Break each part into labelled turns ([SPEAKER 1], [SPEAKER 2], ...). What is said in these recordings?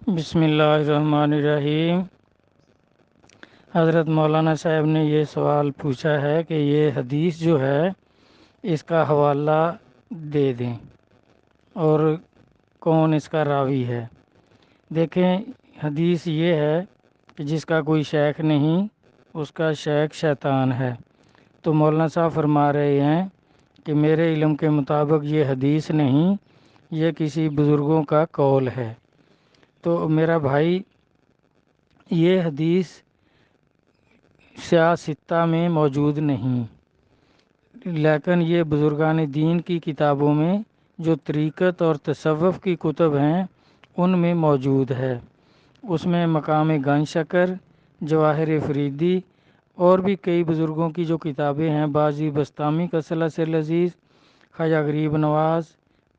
[SPEAKER 1] بسم اللہ الرحمن الرحیم۔ حضرت مولانا صاحب نے یہ سوال پوچھا ہے کہ یہ حدیث جو ہے اس کا حوالہ دے دیں اور کون اس کا راوی ہے۔ دیکھیں، حدیث یہ ہے کہ جس کا کوئی شیخ نہیں اس کا شیخ شیطان ہے۔ تو مولانا صاحب فرما رہے ہیں کہ میرے علم کے مطابق یہ حدیث نہیں، یہ کسی بزرگوں کا قول ہے۔ تو میرا بھائی، یہ حدیث سیاہ ستہ میں موجود نہیں، لیکن یہ بزرگان دین کی کتابوں میں جو طریقت اور تصوف کی کتب ہیں ان میں موجود ہے۔ اس میں مقام گنج شکر، جواہر فریدی اور بھی کئی بزرگوں کی جو کتابیں ہیں، بازی بستامی کا سلسلہ لذیذ، خواجہ غریب نواز،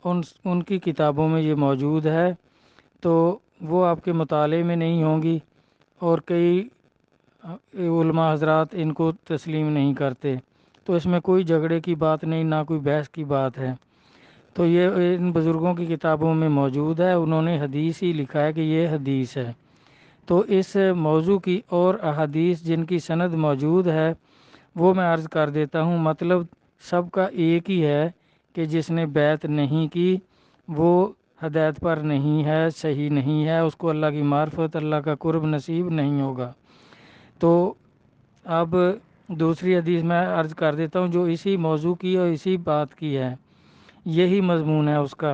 [SPEAKER 1] ان کی کتابوں میں یہ موجود ہے۔ تو وہ آپ کے مطالعے میں نہیں ہوں گی، اور کئی علماء حضرات ان کو تسلیم نہیں کرتے۔ تو اس میں کوئی جھگڑے کی بات نہیں، نہ کوئی بحث کی بات ہے۔ تو یہ ان بزرگوں کی کتابوں میں موجود ہے، انہوں نے حدیث ہی لکھا ہے کہ یہ حدیث ہے۔ تو اس موضوع کی اور احادیث جن کی سند موجود ہے وہ میں عرض کر دیتا ہوں۔ مطلب سب کا ایک ہی ہے کہ جس نے بیعت نہیں کی وہ ہدایت پر نہیں ہے، صحیح نہیں ہے، اس کو اللہ کی معرفت، اللہ کا قرب نصیب نہیں ہوگا۔ تو اب دوسری حدیث میں عرض کر دیتا ہوں جو اسی موضوع کی اور اسی بات کی ہے، یہی مضمون ہے اس کا۔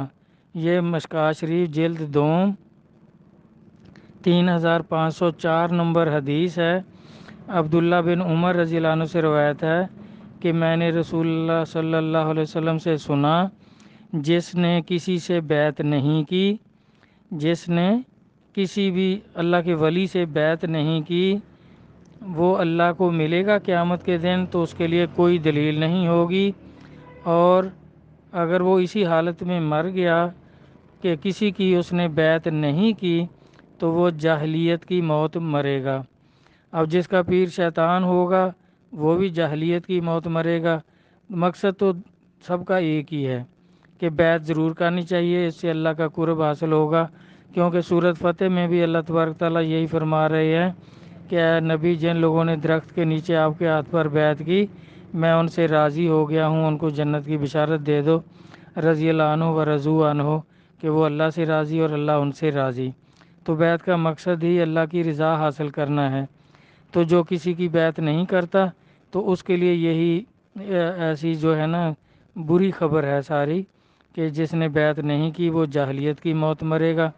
[SPEAKER 1] یہ مشکوٰۃ شریف جلد دوم 3504 نمبر حدیث ہے۔ عبداللہ بن عمر رضی اللہ عنہ سے روایت ہے کہ میں نے رسول اللہ صلی اللہ علیہ وسلم سے سنا، جس نے کسی سے بیعت نہیں کی، جس نے کسی بھی اللہ کے ولی سے بیعت نہیں کی، وہ اللہ کو ملے گا قیامت کے دن، تو اس کے لیے کوئی دلیل نہیں ہوگی، اور اگر وہ اسی حالت میں مر گیا کہ کسی کی اس نے بیعت نہیں کی تو وہ جاہلیت کی موت مرے گا۔ اب جس کا پیر شیطان ہوگا وہ بھی جاہلیت کی موت مرے گا۔ مقصد تو سب کا ایک ہی ہے کہ بیعت ضرور کرنی چاہیے، اس سے اللہ کا قرب حاصل ہوگا، کیونکہ سورۃ فتح میں بھی اللہ تبارک تعالیٰ یہی فرما رہے ہیں کہ اے نبی، جن لوگوں نے درخت کے نیچے آپ کے ہاتھ پر بیعت کی میں ان سے راضی ہو گیا ہوں، ان کو جنت کی بشارت دے دو۔ رضی اللہ عنہ و رضوا عنہ، کہ وہ اللہ سے راضی اور اللہ ان سے راضی۔ تو بیعت کا مقصد ہی اللہ کی رضا حاصل کرنا ہے۔ تو جو کسی کی بیعت نہیں کرتا تو اس کے لیے یہی ایسی جو ہے نا بری خبر ہے ساری، کہ جس نے بیعت نہیں کی وہ جاہلیت کی موت مرے گا۔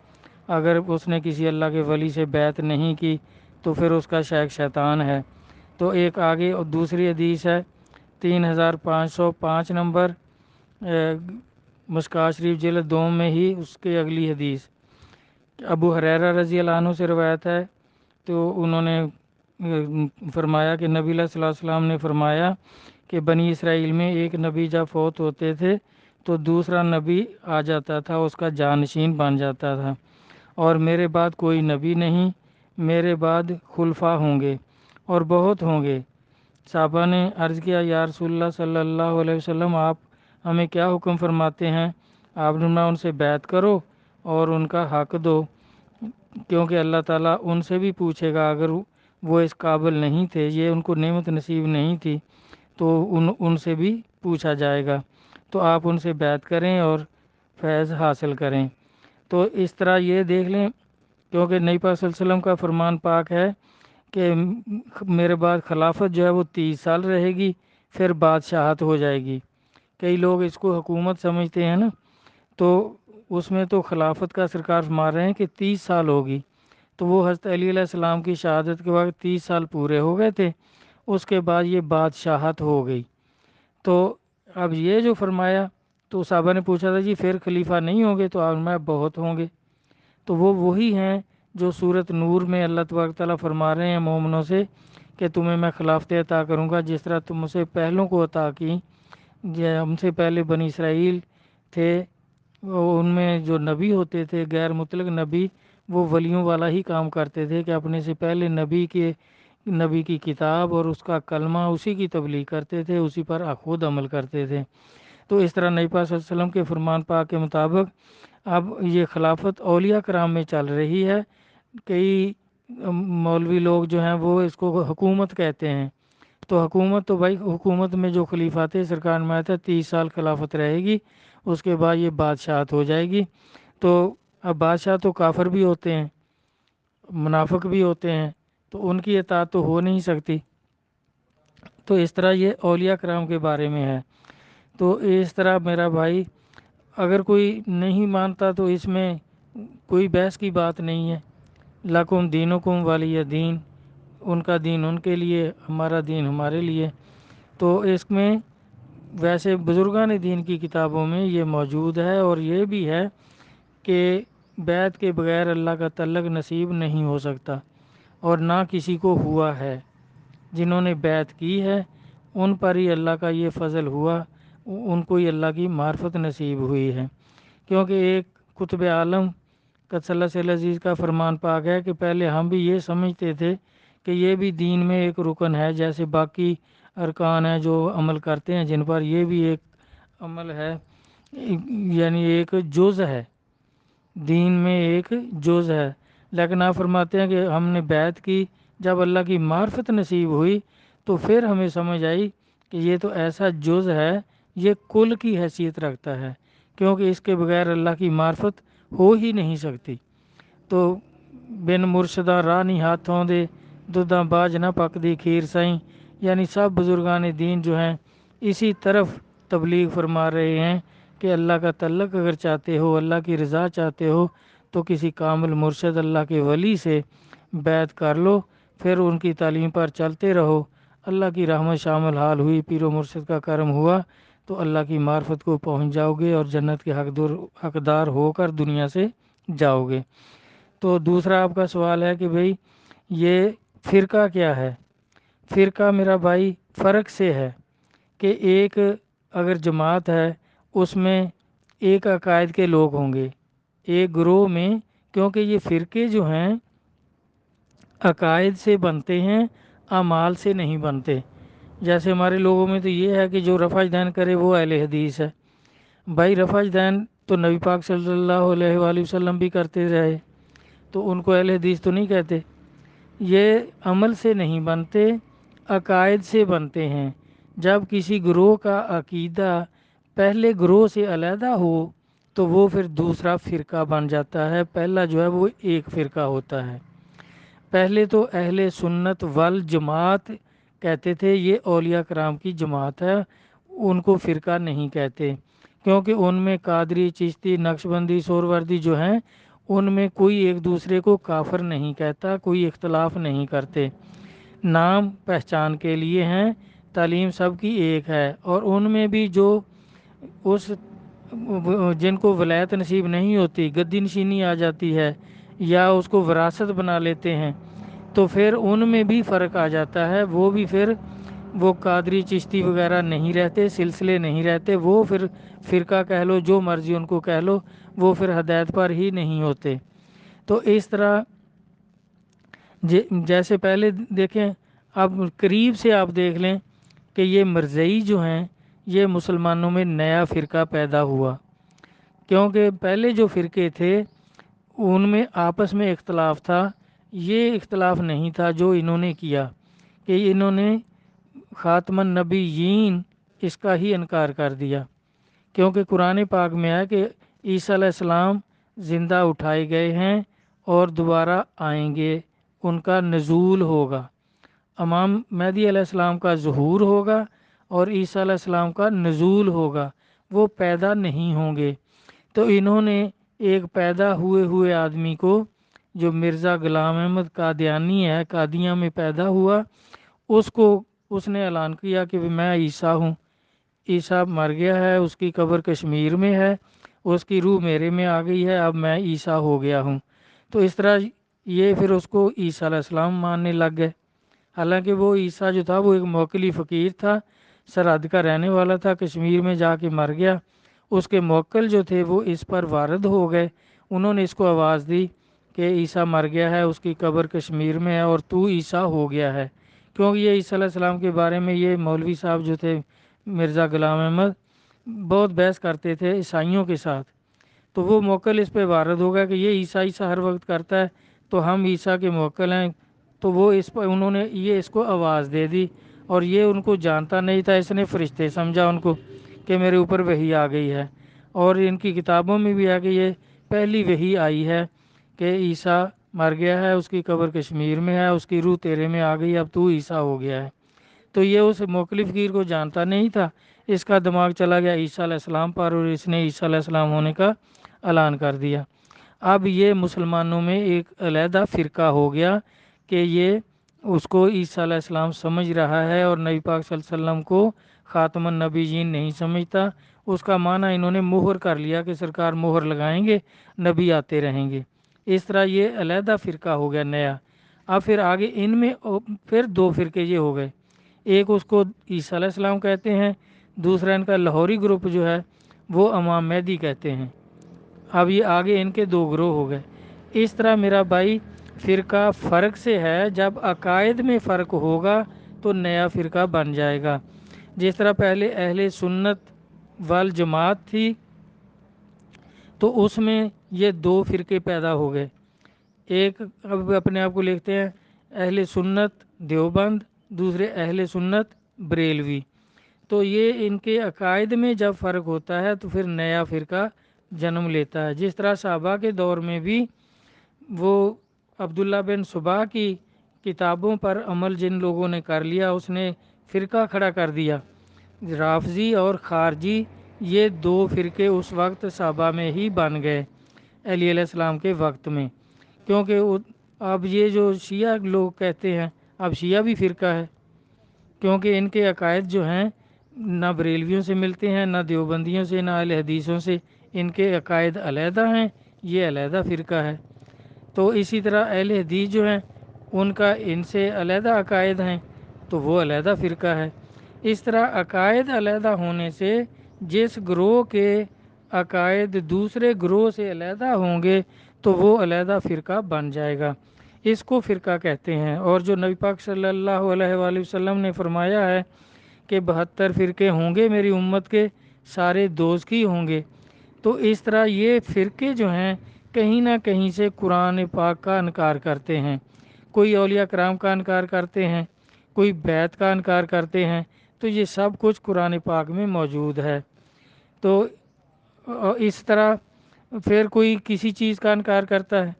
[SPEAKER 1] اگر اس نے کسی اللہ کے ولی سے بیعت نہیں کی تو پھر اس کا شیخ شیطان ہے۔ تو ایک آگے اور دوسری حدیث ہے 3505 نمبر مشکوٰۃ شریف جلد دوم میں ہی اس کے اگلی حدیث ابو ہریرہ رضی اللہ عنہ سے روایت ہے۔ تو انہوں نے فرمایا کہ نبی صلی اللہ علیہ وسلم نے فرمایا کہ بنی اسرائیل میں ایک نبی جب فوت ہوتے تھے تو دوسرا نبی آ جاتا تھا، اس کا جانشین بن جاتا تھا، اور میرے بعد کوئی نبی نہیں، میرے بعد خلفاء ہوں گے اور بہت ہوں گے۔ صحابہ نے عرض کیا، یا رسول اللہ صلی اللہ علیہ وسلم، آپ ہمیں کیا حکم فرماتے ہیں؟ آپ نے فرمایا ان سے بیعت کرو اور ان کا حق دو، کیونکہ اللہ تعالیٰ ان سے بھی پوچھے گا، اگر وہ اس قابل نہیں تھے، یہ ان کو نعمت نصیب نہیں تھی، تو ان سے بھی پوچھا جائے گا۔ تو آپ ان سے بیعت کریں اور فیض حاصل کریں۔ تو اس طرح یہ دیکھ لیں، کیونکہ نبی پاک صلی اللہ علیہ وسلم کا فرمان پاک ہے کہ میرے بعد خلافت جو ہے وہ 30 سال رہے گی، پھر بادشاہت ہو جائے گی۔ کئی لوگ اس کو حکومت سمجھتے ہیں نا، تو اس میں تو خلافت کا سرکار فرما رہے ہیں کہ 30 سال ہوگی۔ تو وہ حضرت علی علیہ السلام کی شہادت کے بعد 30 سال پورے ہو گئے تھے، اس کے بعد یہ بادشاہت ہو گئی۔ تو اب یہ جو فرمایا تو صحابہ نے پوچھا تھا جی پھر خلیفہ نہیں ہوں گے؟ تو آپ میں بہت ہوں گے۔ تو وہ وہی ہیں جو سورۃ نور میں اللہ تبارک تعالیٰ فرما رہے ہیں مومنوں سے کہ تمہیں میں خلافتیں عطا کروں گا جس طرح تم سے پہلوں کو عطا کی۔ ہم سے پہلے بنی اسرائیل تھے، ان میں جو نبی ہوتے تھے غیر مطلق نبی، وہ ولیوں والا ہی کام کرتے تھے کہ اپنے سے پہلے نبی کی کتاب اور اس کا کلمہ اسی کی تبلیغ کرتے تھے، اسی پر خود عمل کرتے تھے۔ تو اس طرح نبی پاک صلی اللہ علیہ وسلم کے فرمان پاک کے مطابق اب یہ خلافت اولیاء کرام میں چل رہی ہے. کئی مولوی لوگ جو ہیں وہ اس کو حکومت کہتے ہیں. تو حکومت تو بھائی حکومت میں جو خلیفات سرکار میں آیا تھا 30 سال خلافت رہے گی، اس کے بعد یہ بادشاہت ہو جائے گی. تو اب بادشاہ تو کافر بھی ہوتے ہیں، منافق بھی ہوتے ہیں، تو ان کی اطاعت تو ہو نہیں سکتی. تو اس طرح یہ اولیاء کرام کے بارے میں ہے. تو اس طرح میرا بھائی اگر کوئی نہیں مانتا تو اس میں کوئی بحث کی بات نہیں ہے. لکم دینکم ولی دین، ان کا دین ان کے لیے، ہمارا دین ہمارے لیے. تو اس میں ویسے بزرگان دین کی کتابوں میں یہ موجود ہے، اور یہ بھی ہے کہ بیعت کے بغیر اللہ کا تعلق نصیب نہیں ہو سکتا، اور نہ کسی کو ہوا ہے. جنہوں نے بیعت کی ہے ان پر ہی اللہ کا یہ فضل ہوا، ان کو ہی اللہ کی معرفت نصیب ہوئی ہے. کیونکہ ایک قطب عالم قدس اللہ سے عزیز کا فرمان پاک ہے کہ پہلے ہم بھی یہ سمجھتے تھے کہ یہ بھی دین میں ایک رکن ہے، جیسے باقی ارکان ہیں جو عمل کرتے ہیں جن پر، یہ بھی ایک عمل ہے، یعنی ایک جز ہے، دین میں ایک جز ہے. لیکن آپ فرماتے ہیں کہ ہم نے بیعت کی، جب اللہ کی معرفت نصیب ہوئی تو پھر ہمیں سمجھ آئی کہ یہ تو ایسا جز ہے، یہ کل کی حیثیت رکھتا ہے، کیونکہ اس کے بغیر اللہ کی معرفت ہو ہی نہیں سکتی. تو بن مرشدہ راہ نہیں ہاتھوں دے، دودھاں باج نہ پکدی کھیر سائیں. یعنی سب بزرگان دین جو ہیں اسی طرف تبلیغ فرما رہے ہیں کہ اللہ کا تعلق اگر چاہتے ہو، اللہ کی رضا چاہتے ہو، تو کسی کامل مرشد اللہ کے ولی سے بیعت کر لو، پھر ان کی تعلیم پر چلتے رہو. اللہ کی رحمت شامل حال ہوئی، پیر و مرشد کا کرم ہوا تو اللہ کی معرفت کو پہنچ جاؤ گے اور جنت کے حقدار ہو کر دنیا سے جاؤ گے. تو دوسرا آپ کا سوال ہے کہ بھئی یہ فرقہ کیا ہے؟ فرقہ میرا بھائی فرق سے ہے کہ ایک اگر جماعت ہے اس میں ایک عقائد کے لوگ ہوں گے ایک گروہ میں، کیونکہ یہ فرقے جو ہیں عقائد سے بنتے ہیں، اعمال سے نہیں بنتے. جیسے ہمارے لوگوں میں تو یہ ہے کہ جو رفع دین کرے وہ اہل حدیث ہے. بھائی رفع دین تو نبی پاک صلی اللہ علیہ وآلہ وسلم بھی کرتے رہے، تو ان کو اہل حدیث تو نہیں کہتے. یہ عمل سے نہیں بنتے، عقائد سے بنتے ہیں. جب کسی گروہ کا عقیدہ پہلے گروہ سے علیحدہ ہو تو وہ پھر دوسرا فرقہ بن جاتا ہے. پہلا جو ہے وہ ایک فرقہ ہوتا ہے. پہلے تو اہل سنت والجماعت کہتے تھے، یہ اولیاء کرام کی جماعت ہے، ان کو فرقہ نہیں کہتے، کیونکہ ان میں قادری، چشتی، نقشبندی، سہروردی جو ہیں ان میں کوئی ایک دوسرے کو کافر نہیں کہتا، کوئی اختلاف نہیں کرتے. نام پہچان کے لیے ہیں، تعلیم سب کی ایک ہے. اور ان میں بھی جو اس جن کو ولایت نصیب نہیں ہوتی، گدی نشینی آ جاتی ہے یا اس کو وراثت بنا لیتے ہیں، تو پھر ان میں بھی فرق آ جاتا ہے. وہ بھی پھر وہ قادری، چشتی وغیرہ نہیں رہتے، سلسلے نہیں رہتے، وہ پھر فرقہ کہہ لو، جو مرضی ان کو کہہ لو، وہ پھر ہدایت پر ہی نہیں ہوتے. تو اس طرح جیسے پہلے دیکھیں، اب قریب سے آپ دیکھ لیں کہ یہ مرزئی جو ہیں یہ مسلمانوں میں نیا فرقہ پیدا ہوا. کیونکہ پہلے جو فرقے تھے ان میں آپس میں اختلاف تھا، یہ اختلاف نہیں تھا جو انہوں نے کیا کہ انہوں نے خاتم النبیین اس کا ہی انکار کر دیا. کیونکہ قرآن پاک میں ہے کہ عیسیٰ علیہ السلام زندہ اٹھائے گئے ہیں اور دوبارہ آئیں گے، ان کا نزول ہوگا. امام مہدی علیہ السلام کا ظہور ہوگا اور عیسیٰ علیہ السلام کا نزول ہوگا، وہ پیدا نہیں ہوں گے. تو انہوں نے ایک پیدا ہوئے آدمی کو، جو مرزا غلام احمد قادیانی ہے، قادیاں میں پیدا ہوا، اس نے اعلان کیا کہ میں عیسیٰ ہوں. عیسیٰ مر گیا ہے، اس کی قبر کشمیر میں ہے، اس کی روح میرے میں آ گئی ہے، اب میں عیسیٰ ہو گیا ہوں. تو اس طرح یہ پھر اس کو عیسیٰ علیہ السلام ماننے لگ گئے. حالانکہ وہ عیسیٰ جو تھا وہ ایک موکلی فقیر تھا، سرحد کا رہنے والا تھا، کشمیر میں جا کے مر گیا. اس کے موکل جو تھے وہ اس پر وارد ہو گئے، انہوں نے اس کو آواز دی کہ عیسیٰ مر گیا ہے، اس کی قبر کشمیر میں ہے اور تو عیسیٰ ہو گیا ہے. کیونکہ یہ عیسیٰ علیہ السلام کے بارے میں یہ مولوی صاحب جو تھے مرزا غلام احمد بہت بحث کرتے تھے عیسائیوں کے ساتھ. تو وہ موکل اس پہ وارد ہوگا کہ یہ عیسیٰ ہر وقت کرتا ہے تو ہم عیسیٰ کے موکل ہیں، تو وہ اس پر انہوں نے یہ اس کو آواز دے دی، اور یہ ان کو جانتا نہیں تھا، اس نے فرشتے سمجھا ان کو کہ میرے اوپر وحی آ گئی ہے، اور ان کی کتابوں میں بھی ہے کہ یہ پہلی وحی آئی ہے کہ عیسیٰ مر گیا ہے، اس کی قبر کشمیر میں ہے، اس کی روح تیرے میں آ گئی، اب تو عیسیٰ ہو گیا ہے۔ تو یہ اس موکل فقیر کو جانتا نہیں تھا، اس کا دماغ چلا گیا عیسیٰ علیہ السلام پر، اور اس نے عیسیٰ علیہ السلام ہونے کا اعلان کر دیا۔ اب یہ مسلمانوں میں ایک علیحدہ فرقہ ہو گیا کہ یہ اس کو عیسیٰ علیہ السلام سمجھ رہا ہے، اور نبی پاک صلی اللہ علیہ وسلم کو خاتم النبیین نہیں سمجھتا۔ اس کا معنی انہوں نے مہر کر لیا کہ سرکار مہر لگائیں گے، نبی آتے رہیں گے۔ اس طرح یہ علیحدہ فرقہ ہو گیا نیا۔ اب پھر آگے ان میں پھر دو فرقے یہ ہو گئے، ایک اس کو عیسیٰ علیہ السلام کہتے ہیں، دوسرا ان کا لاہوری گروپ جو ہے وہ امام مہدی کہتے ہیں۔ اب یہ آگے ان کے دو گروہ ہو گئے۔ اس طرح میرا بھائی فرقہ فرق سے ہے، جب عقائد میں فرق ہوگا تو نیا فرقہ بن جائے گا۔ جس طرح پہلے اہل سنت والجماعت تھی تو اس میں یہ دو فرقے پیدا ہو گئے، ایک اب اپنے آپ کو لکھتے ہیں اہل سنت دیوبند، دوسرے اہل سنت بریلوی۔ تو یہ ان کے عقائد میں جب فرق ہوتا ہے تو پھر نیا فرقہ جنم لیتا ہے۔ جس طرح صحابہ کے دور میں بھی وہ عبداللہ بن صبا کی کتابوں پر عمل جن لوگوں نے کر لیا، اس نے فرقہ کھڑا کر دیا، رافضی اور خارجی، یہ دو فرقے اس وقت صحابہ میں ہی بن گئے علی علیہ السلام کے وقت میں، کیونکہ اب یہ جو شیعہ لوگ کہتے ہیں، اب شیعہ بھی فرقہ ہے، کیونکہ ان کے عقائد جو ہیں نہ بریلویوں سے ملتے ہیں، نہ دیوبندیوں سے، نہ اہل حدیثوں سے، ان کے عقائد علیحدہ ہیں، یہ علیحدہ فرقہ ہے۔ تو اسی طرح اہل حدیث جو ہیں ان کا ان سے علیحدہ عقائد ہیں تو وہ علیحدہ فرقہ ہے۔ اس طرح عقائد علیحدہ ہونے سے جس گروہ کے عقائد دوسرے گروہ سے علیحدہ ہوں گے تو وہ علیحدہ فرقہ بن جائے گا، اس کو فرقہ کہتے ہیں۔ اور جو نبی پاک صلی اللہ علیہ وآلہ وسلم نے فرمایا ہے کہ 72 فرقے ہوں گے میری امت کے، سارے دوزخی ہوں گے، تو اس طرح یہ فرقے جو ہیں کہیں نہ کہیں سے قرآن پاک کا انکار کرتے ہیں، کوئی اولیاء کرام کا انکار کرتے ہیں، کوئی بیعت کا انکار کرتے ہیں، تو یہ سب کچھ قرآن پاک میں موجود ہے۔ تو اس طرح پھر کوئی کسی چیز کا انکار کرتا ہے،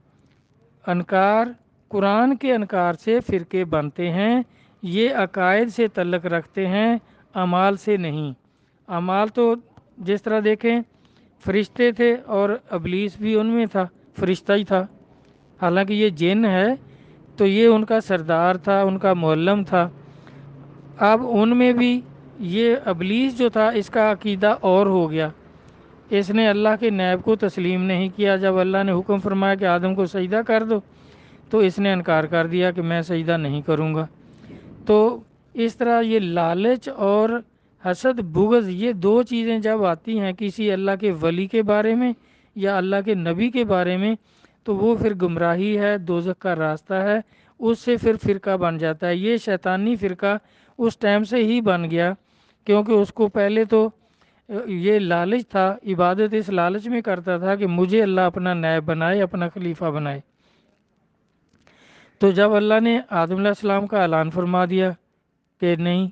[SPEAKER 1] انکار قرآن کے انکار سے فرقے بنتے ہیں، یہ عقائد سے تعلق رکھتے ہیں، اعمال سے نہیں۔ اعمال تو جس طرح دیکھیں فرشتے تھے اور ابلیس بھی ان میں تھا، فرشتہ ہی تھا، حالانکہ یہ جن ہے تو یہ ان کا سردار تھا، ان کا معلم تھا۔ اب ان میں بھی یہ ابلیس جو تھا اس کا عقیدہ اور ہو گیا، اس نے اللہ کے نیب کو تسلیم نہیں کیا۔ جب اللہ نے حکم فرمایا کہ آدم کو سجدہ کر دو تو اس نے انکار کر دیا کہ میں سجدہ نہیں کروں گا۔ تو اس طرح یہ لالچ اور حسد بغض، یہ دو چیزیں جب آتی ہیں کسی اللہ کے ولی کے بارے میں یا اللہ کے نبی کے بارے میں تو وہ پھر گمراہی ہے، دوزخ کا راستہ ہے، اس سے پھر فرقہ بن جاتا ہے۔ یہ شیطانی فرقہ اس ٹائم سے ہی بن گیا، کیونکہ اس کو پہلے تو یہ لالچ تھا، عبادت اس لالچ میں کرتا تھا کہ مجھے اللہ اپنا نائب بنائے، اپنا خلیفہ بنائے۔ تو جب اللہ نے آدم علیہ السلام کا اعلان فرما دیا کہ نہیں،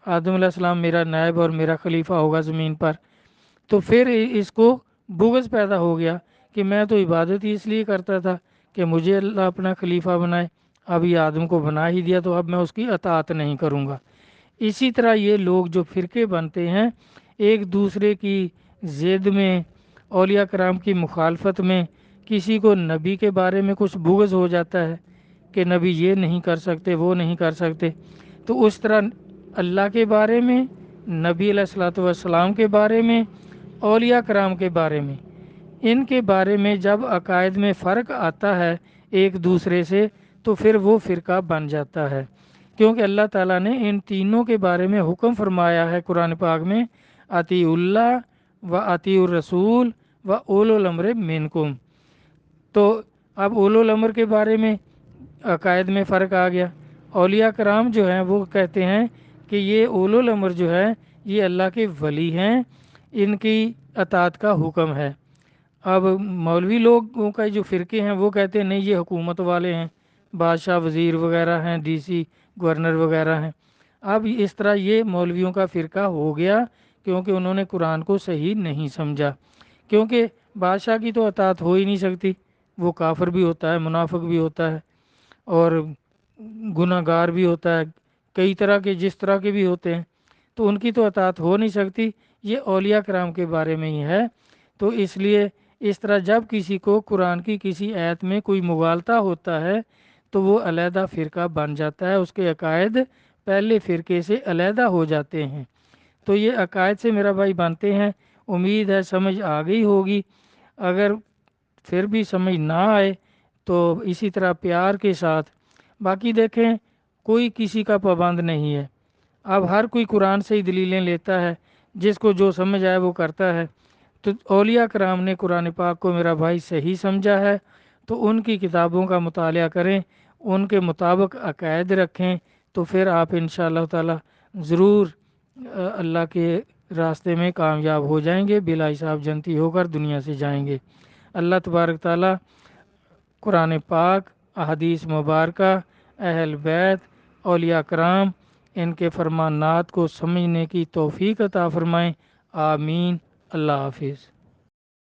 [SPEAKER 1] آدم علیہ السلام میرا نائب اور میرا خلیفہ ہوگا زمین پر، تو پھر اس کو بغض پیدا ہو گیا کہ میں تو عبادت ہی اس لیے کرتا تھا کہ مجھے اللہ اپنا خلیفہ بنائے، اب یہ آدم کو بنا ہی دیا تو اب میں اس کی اطاعت نہیں کروں گا۔ اسی طرح یہ لوگ جو فرقے بنتے ہیں ایک دوسرے کی ضد میں، اولیاء کرام کی مخالفت میں، کسی کو نبی کے بارے میں کچھ بغض ہو جاتا ہے کہ نبی یہ نہیں کر سکتے، وہ نہیں کر سکتے، تو اس طرح اللہ کے بارے میں، نبی علیہ الصلوۃ والسلام کے بارے میں، اولیاء کرام کے بارے میں، ان کے بارے میں جب عقائد میں فرق آتا ہے ایک دوسرے سے تو پھر وہ فرقہ بن جاتا ہے، کیونکہ اللہ تعالیٰ نے ان تینوں کے بارے میں حکم فرمایا ہے قرآن پاک میں، اطیعوا اللہ و اطیعوا الرسول و اولو الامر منکم۔ تو اب اولو الامر کے بارے میں عقائد میں فرق آ گیا، اولیاء کرام جو ہیں وہ کہتے ہیں کہ یہ اولو الامر جو ہے یہ اللہ کے ولی ہیں، ان کی اطاعت کا حکم ہے۔ اب مولوی لوگوں کا جو فرقے ہیں وہ کہتے ہیں نہیں یہ حکومت والے ہیں، بادشاہ وزیر وغیرہ ہیں، ڈی سی گورنر وغیرہ ہیں۔ اب اس طرح یہ مولویوں کا فرقہ ہو گیا کیونکہ انہوں نے قرآن کو صحیح نہیں سمجھا، کیونکہ بادشاہ کی تو اطاعت ہو ہی نہیں سکتی، وہ کافر بھی ہوتا ہے، منافق بھی ہوتا ہے، اور گناہ گار بھی ہوتا ہے، کئی طرح کے جس طرح کے بھی ہوتے ہیں، تو ان کی تو اطاعت ہو نہیں سکتی۔ یہ اولیاء کرام کے بارے میں ہی ہے۔ تو اس لیے اس طرح جب کسی کو قرآن کی کسی آیت میں کوئی مغالطہ ہوتا ہے تو وہ علیحدہ فرقہ بن جاتا ہے، اس کے عقائد پہلے فرقے سے علیحدہ ہو جاتے ہیں۔ تو یہ عقائد سے میرا بھائی بنتے ہیں۔ امید ہے سمجھ آ گئی ہوگی، اگر پھر بھی سمجھ نہ آئے تو اسی طرح پیار کے ساتھ، باقی دیکھیں کوئی کسی کا پابند نہیں ہے، اب ہر کوئی قرآن سے ہی دلیلیں لیتا ہے، جس کو جو سمجھ آئے وہ کرتا ہے۔ تو اولیاء کرام نے قرآن پاک کو میرا بھائی صحیح سمجھا ہے، تو ان کی کتابوں کا مطالعہ کریں، ان کے مطابق عقائد رکھیں، تو پھر آپ انشاءاللہ تعالی ضرور اللہ کے راستے میں کامیاب ہو جائیں گے، بلا حساب جنتی ہو کر دنیا سے جائیں گے۔ اللہ تبارک تعالی قرآن پاک، احادیث مبارکہ، اہل بیت، اولیاء کرام، ان کے فرمانات کو سمجھنے کی توفیق عطا فرمائیں۔ آمین۔ اللہ حافظ۔